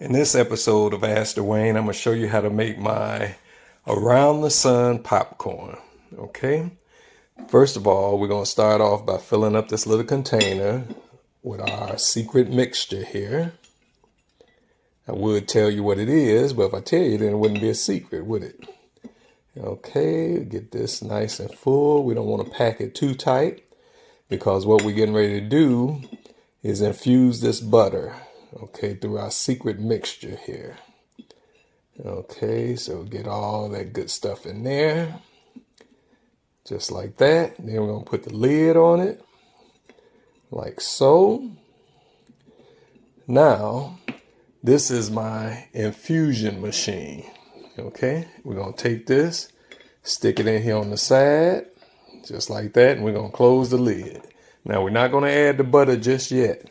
In this episode of Ask Dwayne, I'm going to show you how to make my around the sun popcorn. Okay, first of all, we're going to start off by filling up this little container with our secret mixture here. I would tell you what it is, but if I tell you, then it wouldn't be a secret, would it? Okay, get this nice and full. We don't want to pack it too tight because what we're getting ready to do is infuse this butter, okay, through our secret mixture here. Okay, so get all that good stuff in there, just like that. Then we're going to put the lid on it, like so. Now, this is my infusion machine. Okay, we're going to take this, stick it in here on the side, just like that, and we're going to close the lid. Now, we're not going to add the butter just yet,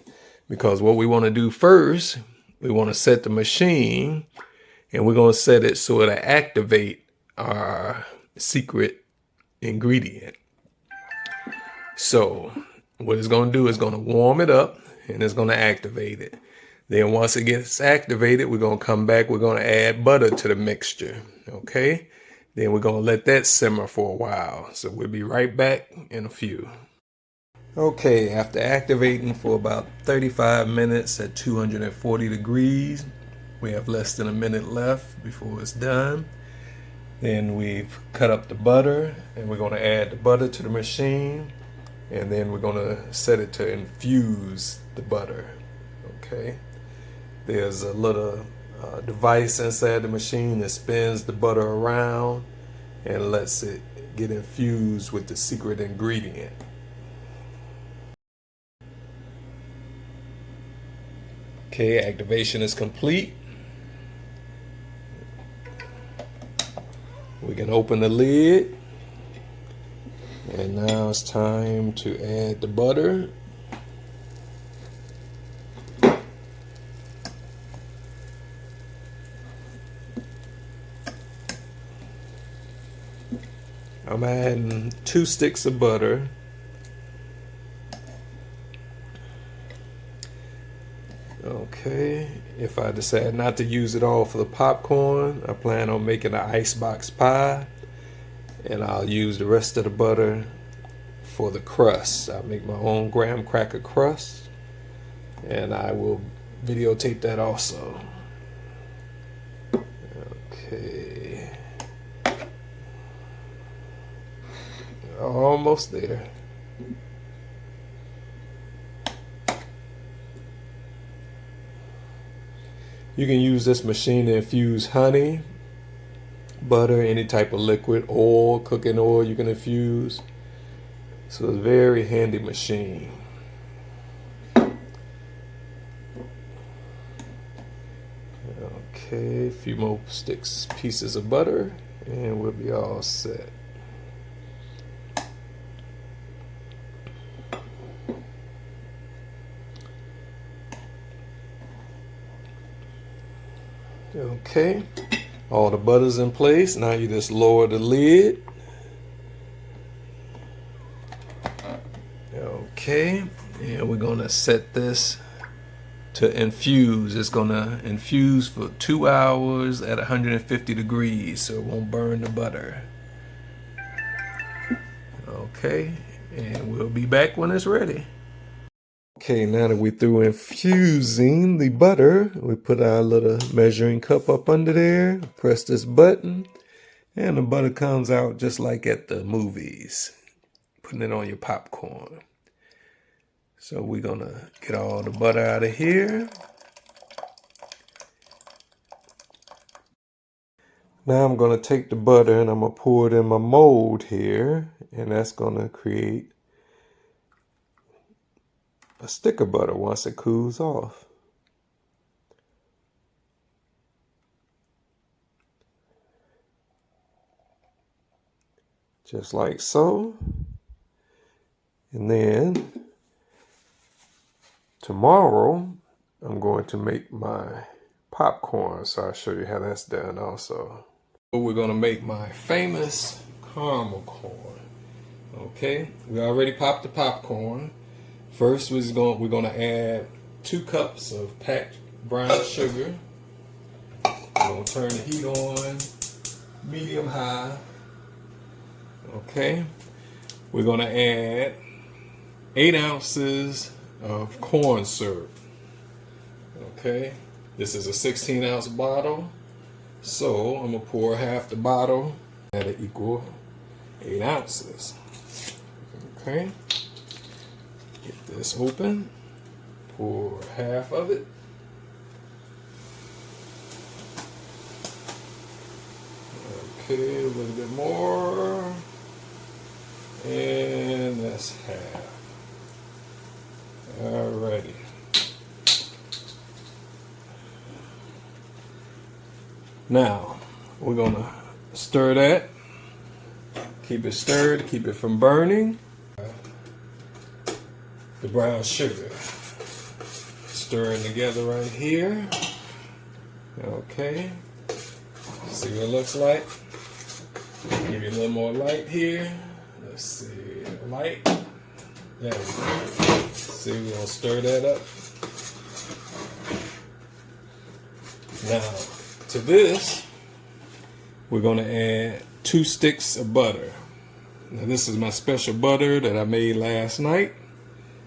because what we want to do first, we want to set the machine, and we're going to set it so it'll activate our secret ingredient. So what it's going to do is going to warm it up, and it's going to activate it. Then once it gets activated, we're going to come back. We're going to add butter to the mixture. Okay. Then we're going to let that simmer for a while. So we'll be right back in a few. Okay. After activating for about 35 minutes at 240 degrees, we have less than a minute left before it's done. Then we've cut up the butter, and we're going to add the butter to the machine. And then we're going to set it to infuse the butter. Okay. There's a little device inside the machine that spins the butter around and lets it get infused with the secret ingredient. Okay, activation is complete. We can open the lid. And now it's time to add the butter. I'm adding 2 sticks of butter. Okay, if I decide not to use it all for the popcorn, I plan on making an icebox pie, and I'll use the rest of the butter for the crust. I'll make my own graham cracker crust, and I will videotape that also. Okay. Almost there. You can use this machine to infuse honey, butter, any type of liquid, oil, cooking oil you can infuse. So it's a very handy machine. Okay, a few more pieces of butter, and we'll be all set. Okay, all the butter's in place. Now you just lower the lid. Okay, and we're gonna set this to infuse. It's gonna infuse for 2 hours at 150 degrees, so it won't burn the butter. Okay, and we'll be back when it's ready. Okay, now that we're through infusing the butter, we put our little measuring cup up under there, press this button, and the butter comes out just like at the movies, putting it on your popcorn. So we're gonna get all the butter out of here. Now I'm gonna take the butter and I'm gonna pour it in my mold here, and that's gonna create a stick of butter once it cools off. Just like so. And then tomorrow I'm going to make my popcorn, so I'll show you how that's done also. We're going to make my famous caramel corn. Okay, we already popped the popcorn. First, we're going to add 2 cups of packed brown sugar gonna turn the heat on medium high. Okay, we're gonna add 8 ounces of corn syrup. Okay, this is a 16-ounce bottle, so I'm gonna pour half the bottle at an equal 8 ounces. Okay, get this open, pour half of it. Okay, a little bit more, and that's half. Alrighty. Now, we're gonna stir that. Keep it stirred, keep it from burning. The brown sugar. Stirring together right here. Okay. See what it looks like. Give you a little more light here. Let's see, light. There we go. See, we're gonna stir that up. Now, to this, we're gonna add 2 sticks of butter. Now, this is my special butter that I made last night.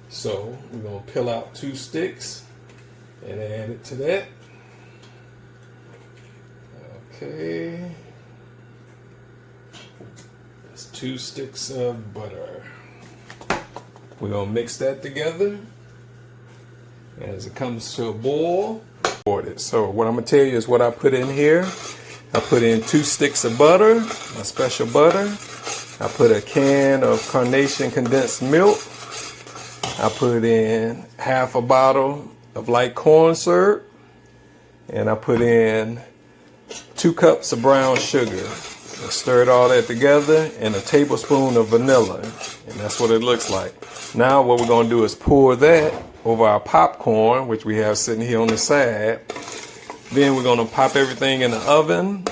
So, we're gonna peel out 2 sticks and add it to that. Okay. That's 2 sticks of butter. We're gonna mix that together. As it comes to a boil, so what I'm gonna tell you is what I put in here. I put in 2 sticks of butter, my special butter. I put a can of carnation condensed milk. I put in half a bottle of light corn syrup. And I put in 2 cups of brown sugar. I stirred all that together, and a tablespoon of vanilla. And that's what it looks like. Now what we're gonna do is pour that over our popcorn, which we have sitting here on the side. Then we're gonna pop everything in the oven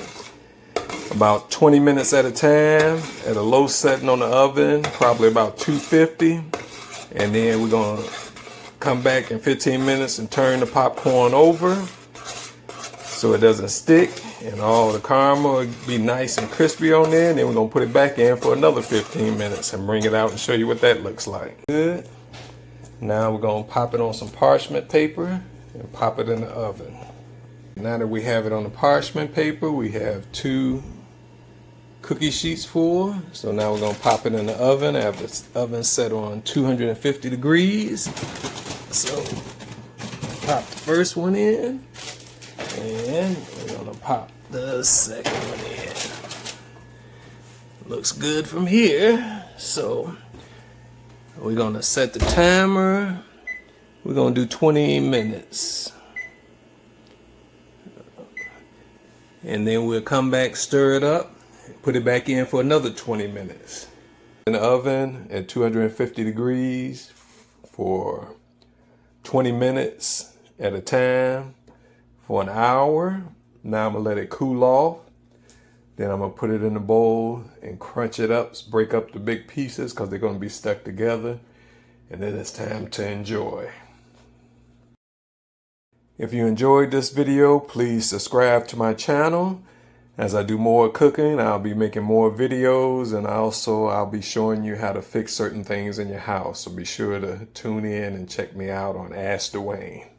about 20 minutes at a time at a low setting on the oven, probably about 250. And then we're gonna come back in 15 minutes and turn the popcorn over so it doesn't stick and all the caramel will be nice and crispy on there. And then we're gonna put it back in for another 15 minutes and bring it out and show you what that looks like. Good. Now we're gonna pop it on some parchment paper and pop it in the oven. Now that we have it on the parchment paper, we have 2 cookie sheets full. So now we're gonna pop it in the oven. I have this oven set on 250 degrees. So pop the first one in, and we're gonna pop the second one in. Looks good from here. So we're gonna set the timer. We're gonna do 20 minutes. And then we'll come back, stir it up, put it back in for another 20 minutes. In the oven at 250 degrees for 20 minutes at a time for an hour. Now I'm gonna let it cool off. Then I'm gonna put it in a bowl and crunch it up, break up the big pieces because they're gonna be stuck together. And then it's time to enjoy. If you enjoyed this video, please subscribe to my channel. As I do more cooking, I'll be making more videos, and also I'll be showing you how to fix certain things in your house. So be sure to tune in and check me out on Ask Dwayne.